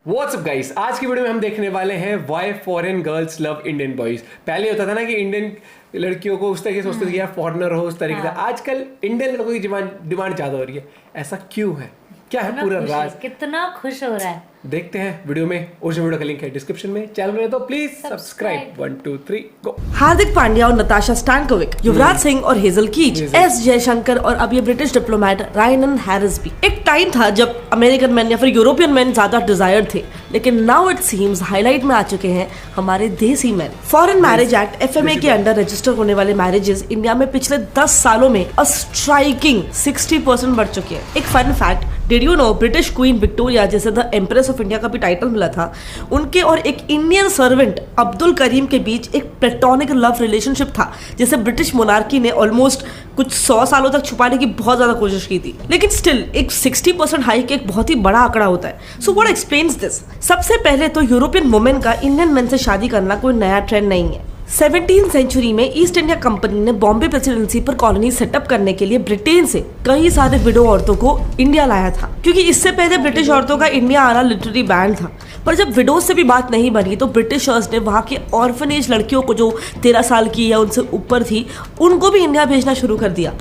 WhatsApp guys, आज की video में हम देखने वाले हैं why foreign girls love Indian boys. पहले होता था ना कि इंडियन लड़कियों को उस तरीके से सोचते थे कि यार फॉरेनर हो, उस तरीके से। आजकल इंडियन लड़कों की डिमांड ज्यादा हो रही है। ऐसा क्यों है, क्या है पूरा राज? कितना खुश हो रहा है, देखते हैं वीडियो में। उस वीडियो का लिंक है डिस्क्रिप्शन में। चैनल में तो प्लीज सब्सक्राइब। 1 2 3 गो। हार्दिक पांड्या और नताशा स्टैनकोविक, युवराज सिंह और हेजल कीच, एस जयशंकर और अब ये ब्रिटिश डिप्लोमेट रायन हैरिस भी। एक टाइम था जब अमेरिकन मैन या फिर यूरोपियन मैन ज्यादा डिजायर्ड थे, लेकिन नाउ इट सीम्स हाईलाइट में आ चुके हैं हमारे देसी man. Foreign marriage act FMA के अंडर रजिस्टर होने वाले मैरिजेस इंडिया में पिछले 10 सालों में स्ट्राइकिंग 60% बढ़ चुके हैं। एक fun fact, did you know British Queen Victoria, जैसे द एम्प्रेस ऑफ इंडिया का भी टाइटल मिला था, उनके और एक इंडियन सर्वेंट अब्दुल करीम के बीच एक प्लेटोनिक लव रिलेशनशिप था, जिसे ब्रिटिश मोनार्की ने ऑलमोस्ट कुछ 100 सालों तक छुपाने की बहुत ज्यादा कोशिश की थी। लेकिन स्टिल एक 60% हाइक एक बहुत ही बड़ा आंकड़ा होता है। So what explains this? सबसे पहले तो यूरोपियन वुमेन का इंडियन मैन से शादी करना कोई नया ट्रेंड नहीं है। 17th सेंचुरी में ईस्ट इंडिया कंपनी ने बॉम्बे प्रेसिडेंसी पर कॉलोनी सेटअप करने के लिए ब्रिटेन से कई सारे विडो औरतों को इंडिया लाया था, क्योंकि इससे पहले ब्रिटिश औरतों का इंडिया आना लिटरली बैन था। पर जब विडोज से भी बात नहीं बनी तो ब्रिटिशर्स ने वहाँ के ऑर्फनेज लड़कियों को जो 13 साल की या उनसे ऊपर थी, उनको भी इंडिया भेजना शुरू कर दिया।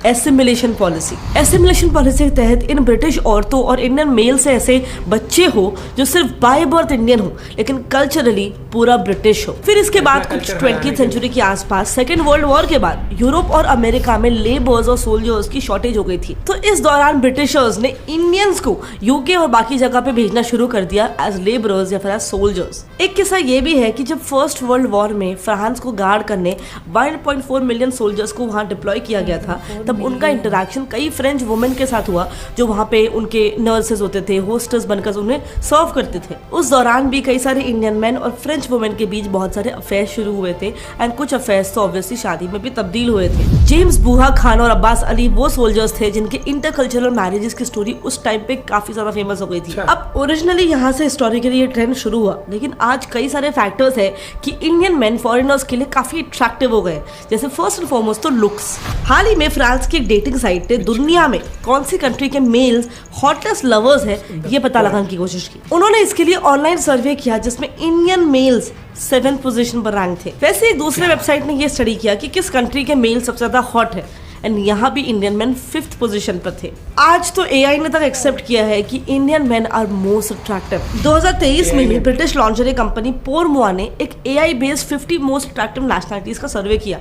एसिमिलेशन पॉलिसी के तहत इन ब्रिटिश औरतों और इंडियन मेल से ऐसे बच्चे हो जो सिर्फ बाय बर्थ इंडियन हो लेकिन कल्चरली पूरा ब्रिटिश हो। फिर इसके बाद कुछ 20th सेंचुरी के आसपास सेकेंड वर्ल्ड वॉर के बाद यूरोप और अमेरिका में लेबर्स और सोल्जर्स की शॉर्टेज हो गई थी। तो इस दौरान ब्रिटिशर्स ने इंडियंस को यूके और बाकी जगह पे भेजना शुरू कर दिया एज लेबरर्स या फिर एज सोल्जर्स। एक किस्सा ये भी है कि जब फर्स्ट वर्ल्ड वॉर में फ्रांस को गार्ड करने 1.4 मिलियन सोल्जर्स को वहां डिप्लॉय किया गया था, तब उनका इंटरेक्शन कई फ्रेंच वुमेन के साथ हुआ जो वहाँ पे उनके नर्सेस होते थे, होस्टेस बनकर उन्हें सर्व करते थे। उस दौरान भी कई सारे इंडियन मैन और फ्रेंच वुमेन के बीच बहुत सारे अफेयर शुरू हुए थे एंड कुछ अफेयर्स तो ऑब्वियसली शादी में भी तब्दील हुए थे। जेम्स बूहा खान और अब्बास अली वो सोल्जर्स थे जिनके इंटरकल्चरल मैरिजेस की स्टोरी उस टाइम पे काफी ज्यादा फेमस हो गई थी। अब ओरिजिनली यहाँ से हिस्टोरिकली ये ट्रेंड शुरू हुआ, लेकिन आज कई सारे फैक्टर्स है कि इंडियन मैन फॉरेनर्स के लिए काफी अट्रैक्टिव हो गए। जैसे फर्स्ट एंड फॉरमोस्ट तो लुक्स। हाल ही में फ्रांस की डेटिंग साइट ने दुनिया में कौन सी कंट्री के मेल्स हॉटेस्ट लवर्स है ये पता लगाने की कोशिश की। उन्होंने इसके लिए ऑनलाइन सर्वे किया जिसमें इंडियन मेल्स 7th पोजीशन पर रैंक थे। वैसे एक दूसरे वेबसाइट ने ये स्टडी किया कि किस कंट्री के मेल सबसे ज्यादा हॉट है एंड यहाँ भी इंडियन मैन 5th पोजीशन पर थे। आज तो AI ने तक एक्सेप्ट किया है कि Indian man are most attractive. 2023 में ही ब्रिटिश लॉन्जरी कंपनी पोरमुआ ने एक AI based 50 most attractive nationalities का सर्वे किया,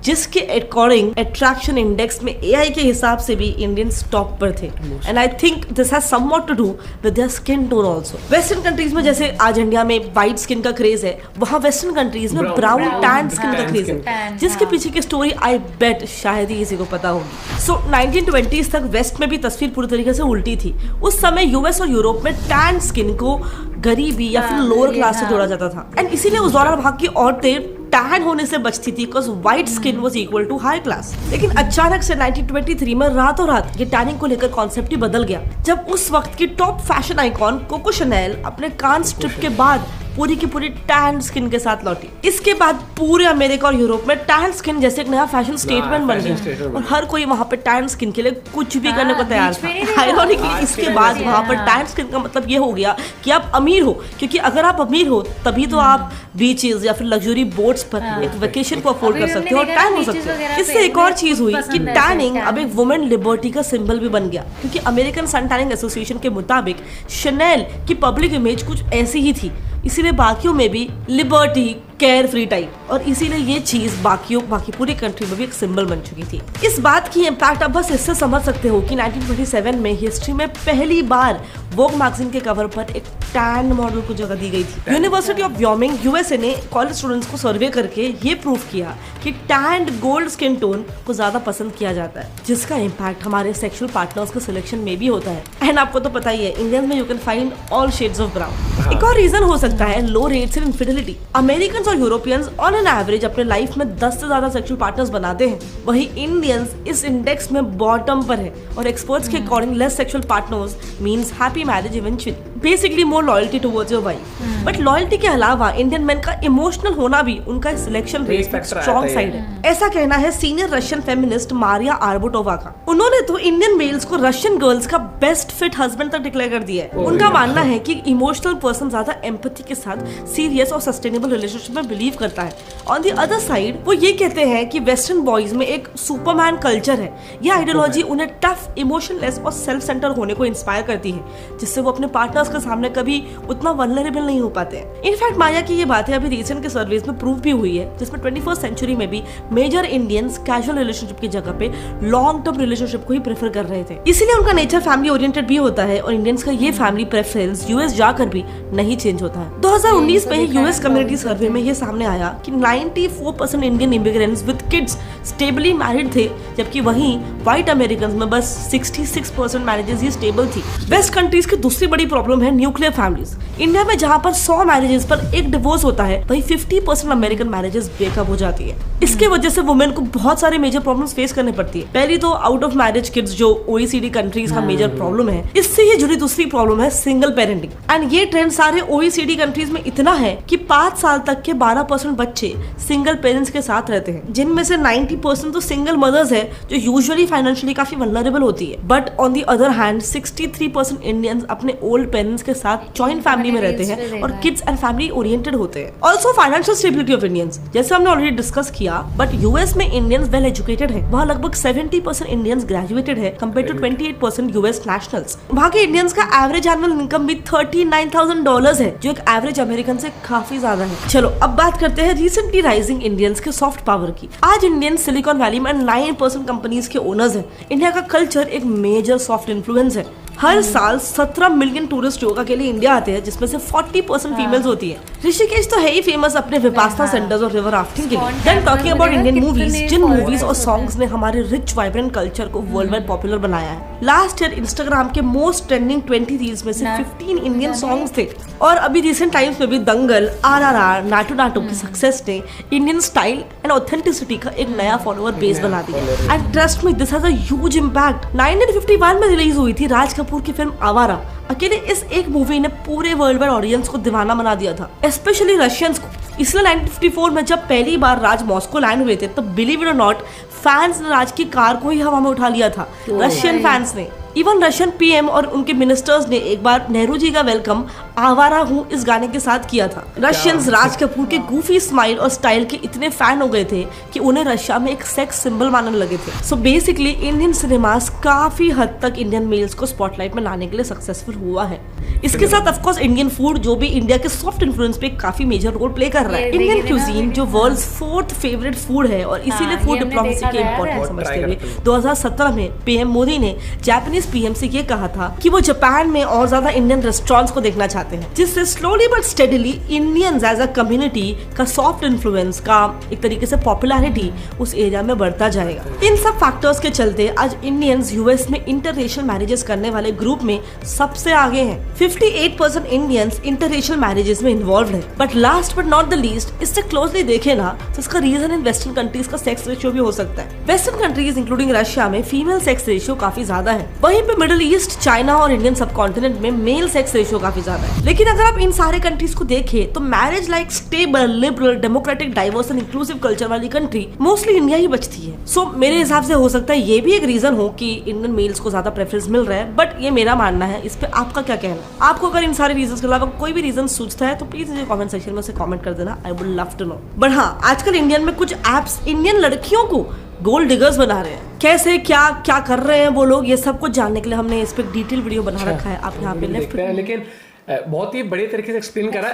जिसके अकॉर्डिंग अट्रैक्शन इंडेक्स में AI के हिसाब से भी इंडियंस टॉप पर थे। And I think this has somewhat to do with their skin tone also. Western countries में जैसे आज इंडिया में वाइट स्किन का क्रेज है, वहाँ वेस्टर्न कंट्रीज में ब्राउन टैन स्किन का क्रेज है, जिसके पीछे की स्टोरी आई बेट शायद ही किसी को पता होगी। सो 1920s तक वेस्ट में भी तस्वीर पूरी तरीके से उल्टी थी। उस समय US और यूरोप में टैन स्किन को गरीबी या फिर लोअर क्लास से जोड़ा जाता था एंड इसीलिए उस दौरान वहाँ की औरतें टैन होने से बचती थी because white skin was equal to high class. लेकिन अचानक से 1923 में रातों रात ये टैनिंग को लेकर कॉन्सेप्ट ही बदल गया, जब उस वक्त की top fashion icon Coco Chanel अपने कान स्ट्रिप के बाद पूरी की पूरी टैन स्किन के साथ लौटी। इसके बाद पूरे अमेरिका और यूरोप में टैन स्किन जैसे एक नया फैशन स्टेटमेंट बन गया और हर कोई वहाँ पे टैन स्किन के लिए कुछ भी करने को तैयार था। आयरॉनिकली इसके बाद वहाँ पर टैन स्किन का मतलब ये हो गया कि आप अमीर हो, क्योंकि अगर आप अमीर हो तभी तो आप बीचेस या फिर लग्जरी बोट्स पर एक वेकेशन को अफोर्ड कर सकते हो और टैन हो सकते हो। इससे एक और चीज हुई कि टैनिंग अब एक वुमेन लिबर्टी का सिंबल भी बन गया, क्योंकि अमेरिकन सन टैनिंग एसोसिएशन के मुताबिक शनेल की पब्लिक इमेज कुछ ऐसी ही थी, इसीलिए बाकियों में भी लिबर्टी, केयर फ्री टाइप, और इसीलिए ये चीज बाकी पूरी कंट्री में भी एक सिंबल बन चुकी थी। इस बात की इम्पैक्ट अब बस इससे समझ सकते हो कि 1927 में हिस्ट्री में पहली बार वोग मैगजीन के कवर पर एक टैन मॉडल को जगह दी गई थी। यूनिवर्सिटी ऑफ व्योमिंग USA ने कॉलेज स्टूडेंट्स को सर्वे करके ये प्रूफ किया कि टैन्ड गोल्ड स्किन टोन को ज्यादा पसंद किया जाता है, जिसका इम्पैक्ट हमारे सेक्सुअल पार्टनर्स के सिलेक्शन में भी होता है। एंड आपको तो पता ही है, इंडियन में you can find all shades of brown. एक और रीजन हो सकता है low rates in infidelity. American American और यूरोपियंस ऑन एन एवरेज अपने लाइफ में 10 से ज्यादा सेक्सुअल पार्टनर्स बनाते हैं, वहीं इंडियंस इस इंडेक्स में बॉटम पर है और एक्सपर्ट्स के according less sexual partners means happy marriage eventually, basically more loyalty towards your wife. But loyalty के अलावा इंडियन मेन का इमोशनल होना भी उनका सिलेक्शन रेस में स्ट्रॉन्ग साइड है, ऐसा कहना है सीनियर रशियन फेमिनिस्ट मारिया आर्बुटोवा का। उन्होंने तो इंडियन मेल्स को रशियन गर्ल्स का बेस्ट फिट हस्बैंड तक डिक्लेयर कर दिया है। उनका मानना है कि इमोशनल पर्सन ज्यादा एम्पैथी के साथ सीरियस और सस्टेनेबल रिलेशनशिप में बिलीव करता है। ऑन द अदर साइड वो ये कहते हैं कि वेस्टर्न बॉयज में एक सुपरमैन कल्चर है। ये आइडियोलॉजी उन्हें टफ, इमोशनलेस और सेल्फ सेंटर होने को इंस्पायर करती है, जिससे वो अपने पार्टनर्स के सामने कभी उतना वल्नरेबल नहीं हो पाते हैं। इनफैक्ट माया की ये बातें अभी रिसेंट के सर्वेज में प्रूव भी हुई है, जिसमें 21st सेंचुरी में भी मेजर इंडियंस कैजुअल रिलेशनशिप की जगह पे लॉन्ग टर्म रिलेशनशिप को ही प्रेफर कर रहे थे। इसीलिए उनका नेचर फैमिली ओरिएंटेड भी होता है और इंडियंस का ये फैमिली प्रेफरेंस यूएस जाकर भी नहीं चेंज होता है। 2019 में यूएस कम्युनिटी सर्वे में ये सामने आया कि 94% Indian immigrants with kids stably married थे, जबकि वहीं व्हाइट अमेरिकन में बस 66% मैरिजेस ही स्टेबल थी। वेस्ट कंट्रीज की दूसरी बड़ी प्रॉब्लम है न्यूक्लियर फैमिलीज। इंडिया में जहाँ पर 100 मैरिजेस पर एक डिवोर्स होता है, वहीं 50% अमेरिकन मैरिजेस ब्रेकअप हो जाती है। इसके वजह से वुमेन को बहुत सारे मेजर प्रॉब्लम्स फेस करने पड़ती है। पहली तो आउट ऑफ मैरिज किड्स, जो OECD कंट्रीज का मेजर प्रॉब्लम है। इससे ये जुड़ी दूसरी प्रॉब्लम है सिंगल पेरेंटिंग, एंड ये ट्रेंड सारे OECD कंट्रीज में इतना है कि 5 साल तक के 12% बच्चे सिंगल पेरेंट्स के साथ रहते हैं, जिनमें से 90% तो सिंगल मदर्स है, जो यूजुअली फाइनेंशियली काफी वल्नरेबल होती है। But on the other hand 63% Indians अपने ओल्ड पेरेंट्स के साथ जॉइंट फैमिली में रहते हैं और किड्स एंड फैमिली ओरिएंटेड होते हैं। Also financial stability of Indians, जैसे हमने ऑलरेडी डिस्कस किया, बट यूएस में इंडियंस वेल एजुकेटेड है। वहाँ लगभग 70% इंडियंस ग्रेजुएटेड है कंपेयर टू 28% यूएस नेशनल्स। वहाँ के इंडियंस का एवरेज एनुअल इनकम भी $39,000 है, जो एक एवरेज अमेरिकन से काफी ज्यादा है। चलो अब बात करते हैं रिसेंटली राइजिंग इंडियंस के सॉफ्ट पावर की। आज इंडियन सिलिकॉन वैली में 9% कंपनीज के ओनर्स हैं। इंडिया का कल्चर एक मेजर सॉफ्ट इन्फ्लुएंस है। हर साल 17 मिलियन टूरिस्ट योगा के लिए इंडिया आते हैं, जिसमें से 40% फीमेल्स होती है। ऋषिकेश तो है ही फेमस अपने विपासना सेंटर्स और रिवर राफ्टिंग के लिए। Then talking about Indian movies, जिन मूवीज और सॉन्ग्स ने हमारे रिच वाइब्रेंट कल्चर को वर्ल्ड वाइड पॉपुलर बनाया है। लास्ट ईयर इंस्टाग्राम के मोस्ट ट्रेंडिंग 20 रील्स में से 15 इंडियन सॉन्ग्स थे। और अभी रिसेंट टाइम्स में भी दंगल, RRR, नाटू नाटू की सक्सेस ने इंडियन स्टाइल एंड ऑथेंटिसिटी का एक नया फॉलोअर बेस बना दिया। And trust me, this has a huge impact. 1951 में रिलीज हुई थी राज कपूर की फिल्म आवारा। अकेले इस एक मूवी ने पूरे वर्ल्ड वाइड ऑडियंस को दीवाना बना दिया था, स्पेशली रशियंस को। इसलिए 1954 में जब पहली बार राज मॉस्को लैंड हुए थे, तब बिलीव इट और नॉट फैंस ने राज की कार को ही हवा में उठा लिया था। रशियन फैंस ने, इवन रशियन PM और उनके मिनिस्टर्स ने एक बार नेहरू जी का वेलकम आवारा हूँ इस गाने के साथ किया था। रशियंस राज कपूर के गूफी स्माइल और स्टाइल के इतने फैन हो गए थे कि उन्हें रशिया में एक सेक्स सिंबल मानने लगे थे। सो बेसिकली इंडियन सिनेमास काफी हद तक इंडियन मेल्स को स्पॉटलाइट में लाने के लिए सक्सेसफुल हुआ है। इसके साथ ऑफ कोर्स इंडियन फूड, जो भी इंडिया के सॉफ्ट इन्फ्लुएंस पे काफी मेजर रोल प्ले कर रहा है। इंडियन क्यूजीन जो वर्ल्ड्स 4th फेवरेट फूड है, और इसीलिए फूड डिप्लोमेसी के इम्पोर्टेंस समझते हुए 2017 में PM मोदी ने जापानीज PM से ये कहा था कि वो जापान में और ज्यादा इंडियन रेस्टोरेंट्स को देखना चाहते हैं, जिससे slowly but steadily Indians as a community का सॉफ्ट इन्फ्लुएंस का एक तरीके से पॉपुलैरिटी उस एरिया में बढ़ता जाएगा। इन सब फैक्टर्स के चलते आज इंडियंस यूएस में इंटररेशियल मैरिजेस करने वाले ग्रुप में सबसे आगे हैं। 58% इंडियंस इंटररेशियल मैरिजेस में इन्वॉल्व है। But last but not the least, इससे क्लोजली देखे ना तो इसका रीजन इन वेस्टर्न कंट्रीज का सेक्स रेशियो भी हो सकता है। वेस्टर्न कंट्रीज इंक्लूडिंग रशिया में फीमेल सेक्स रेशियो काफी ज्यादा है, वहीं पे मिडिल ईस्ट, चाइना और इंडियन सबकॉन्टिनेंट में मेल सेक्स रेशियो काफी ज्यादा है। लेकिन अगर आप इन सारे कंट्रीज को देखें तो marriage like stable, liberal, democratic, diverse and inclusive culture वाली कंट्री मोस्टली इंडिया ही बचती है। सो मेरे हिसाब से हो सकता है ये भी एक रीजन हो कि इंडियन मेल्स को ज्यादा प्रेफरेंस मिल रहा है। बट ये मेरा मानना है, इस पे आपका क्या कहना है? आपको अगर इन सारे रीजन के अलावा कोई भी रीजन सूझता है तो प्लीज मुझे कमेंट सेक्शन में से कमेंट कर देना। I would love to know. But हाँ, आजकल इंडियन में कुछ एप्स इंडियन लड़कियों को गोल्ड डिगर्स बना रहे हैं। कैसे, क्या क्या कर रहे हैं वो लोग, ये सब कुछ जानने के लिए हमने इस पे डिटेल वीडियो बना रखा है। आप यहाँ पे लेफ्ट, लेकिन बहुत ही बड़े तरीके से एक्सप्लेन करा।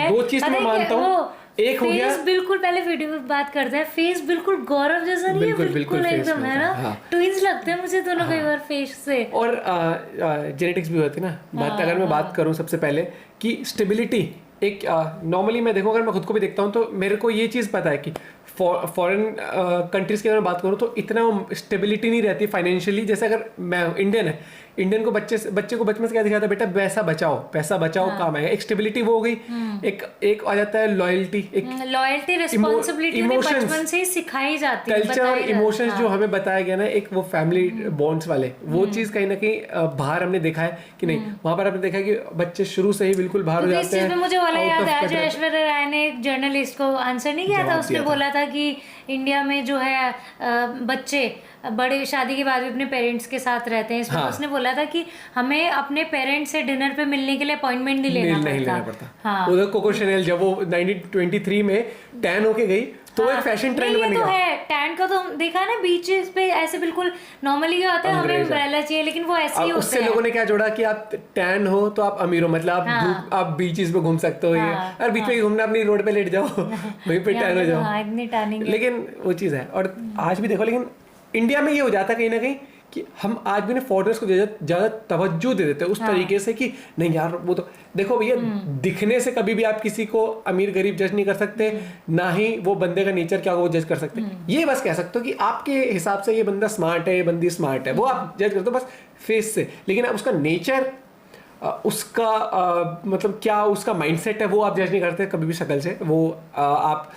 दो चीज मैं मानता हूँ, एक हो गया बिल्कुल, पहले वीडियो में बात करते हैं, फेस बिल्कुल गौरव जैसा नहीं है, बिल्कुल एकदम है ना, ट्विंस लगते हैं मुझे दोनों कई बार फेस से। और जेनेटिक्स भी होती है ना बात। अगर मैं बात करूँ सबसे पहले कि स्टेबिलिटी एक नॉर्मली मैं देखूँ, अगर मैं खुद को भी देखता हूँ तो मेरे को ये चीज़ पता है कि फॉरेन कंट्रीज़ की अगर मैं बात करूँ तो इतना स्टेबिलिटी नहीं रहती फाइनेंशियली। जैसे अगर मैं इंडियन है, इंडियन को बच्चे को बचपन से क्या दिखाता है, बेटा पैसा बचाओ काम आएगा। एक स्टेबिलिटी वो हो गई, एक आ जाता है लॉयल्टी, एक लॉयल्टी रिस्पॉन्सिबिलिटी बचपन से ही सिखाई जाती है। कल्चर और इमोशंस जो हमें बताया गया ना, एक वो फैमिली बॉन्ड्स वाले, वो चीज कहीं ना कहीं बाहर हमने देखा है कि नहीं, वहां पर आपने देखा है कि बच्चे शुरू से ही बिल्कुल बाहर हो जाते हैं। मुझे वाला याद है जो ऐश्वर्या राय ने एक जर्नलिस्ट को आंसर नहीं किया था, उसने बोला था कि इंडिया में जो है बच्चे बड़े शादी के बाद भी अपने पेरेंट्स के साथ रहते हैं। इसमें उसने बोला था कि हमें अपने पेरेंट्स से डिनर पे मिलने के लिए अपॉइंटमेंट नहीं लेना पड़ता। हाँ। उधर कोको शैनल जब वो 1923 में टैन होके गई तो एक फैशन ट्रेंड बन गया। तो है टैन का, तो देखा ना बीचेस पे ऐसे बिल्कुल नॉर्मली क्या होता है, हमें अम्ब्रेला चाहिए, लेकिन वो ऐसे ही होता है। उससे लोगों ने क्या जोड़ा कि आप टैन हो तो आप अमीर हो, मतलब आप बीचेस पे घूम सकते हो, और बीच में घूमना, अपनी रोड पे लेट जाओ वहीं पे टैन हो जाओ। लेकिन वो चीज है, और आज भी देखो, लेकिन इंडिया में ये हो जाता है कहीं ना कहीं कि हम आज भी ना फॉरेनर्स को ज्यादा तवज्जो दे देते हैं उस तरीके से कि नहीं यार वो तो देखो भैया, दिखने से कभी भी आप किसी को अमीर गरीब जज नहीं कर सकते, ना ही वो बंदे का नेचर क्या वो जज कर सकते। ये बस कह सकते हो कि आपके हिसाब से ये बंदा स्मार्ट है, ये बंदी स्मार्ट है, वो आप जज करते हो बस फेस से, लेकिन आप उसका नेचर, उसका मतलब क्या उसका माइंडसेट है, वो आप जज नहीं करते कभी भी शक्ल से। वो आप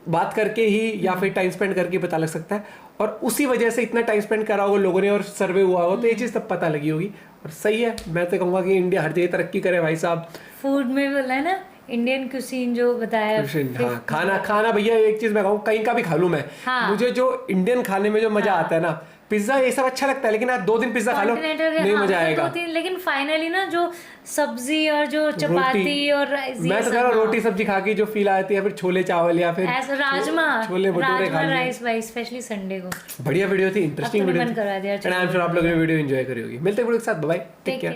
बात करके ही या फिर टाइम स्पेंड करके पता लग सकता है, और उसी वजह से इतना टाइम स्पेंड करा होगा लोगों ने और सर्वे हुआ होगा तो ये चीज़ तब पता लगी होगी। और सही है, मैं तो कहूँगा कि इंडिया हर जगह तरक्की करे भाई साहब। फूड में बोला है ना, इंडियन क्यूसीन जो बताया, हाँ, खाना भैया एक चीज़ मैं कहूँ, कहीं का भी खा लूँ मैं, मुझे जो इंडियन खाने में जो मजा आता है ना, पिज्जा ये सब अच्छा लगता है, लेकिन आप 2 दिन पिज्जा खा लो नहीं मजा आएगा। लेकिन फाइनली ना जो सब्जी और जो चपाती और मैं तो कह रहा हूँ रोटी सब्जी खा के जो फील आती है, फिर छोले चावल या फिर राजमा छोले भटूरे खा राइस भाई, स्पेशली संडे को। बढ़िया वीडियो थी, इंटरेस्टिंग वीडियो थी, एंड आई एम श्योर आप लोगों ने वीडियो एंजॉय करी होगी। मिलते हैं वीडियो के साथ, बाय बाय, टेक केयर।